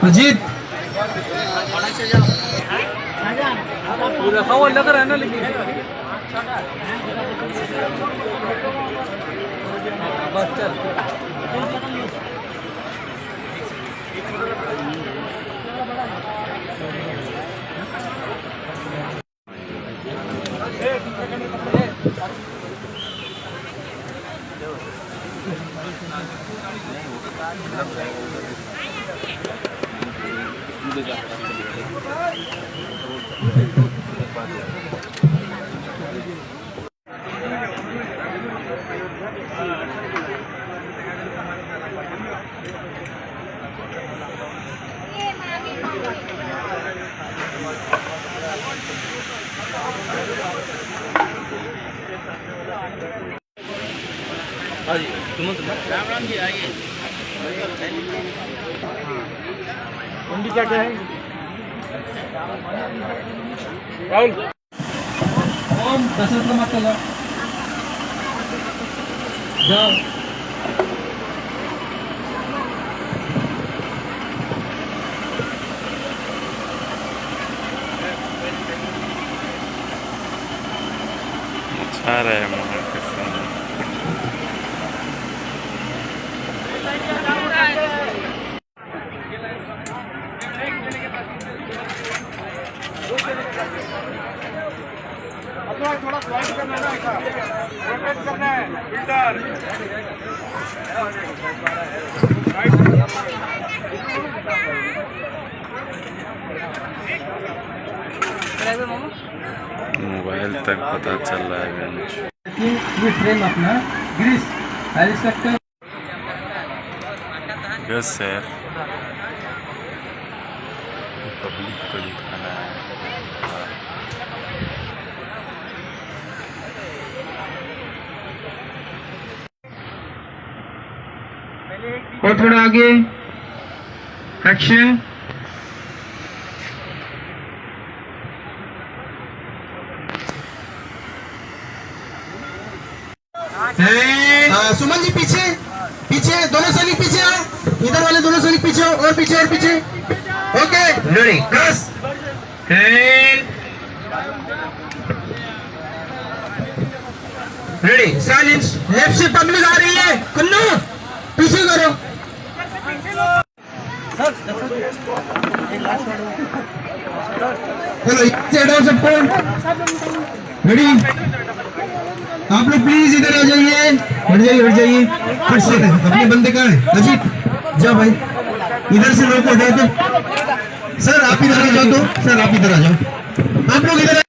अजीत रखा हुआ लग रहा है ना, लेकिन बस चल। राम राम जी, आइए। मंडी क्या है राहुल? ओम दशरथ मत चलो, जाओ। अच्छा रहे वहाँ के सामने। थोड़ा स्लाइड करना है, ऐसा रोटेट करना है फिल्टर। मोबाइल तक पता चल रहा है बेंच। ये फ्रेम अपना ग्रीस हाई सेक्टर। यस सर, पब्लिक को दिखाना है। और थोड़ा आगे एक्शन। सुमन जी पीछे पीछे, दोनों सैनिक पीछे आओ, इधर वाले दोनों सैनिक पीछे आओ, और पीछे और पीछे। Okay ready, cross ready, silence. Left से पब्लिक आ रही है, कुन्नू पीछे करो। चलो सबको रेडी। आप लोग प्लीज इधर आ जाइए, हट जाइए हट जाइए। फिर से अपने बंदे कहाँ है? अजीत जाओ भाई, इधर से लोग हटा दो। सर आप इधर आ जाओ, तो सर आप इधर आ जाओ, आप लोग इधर।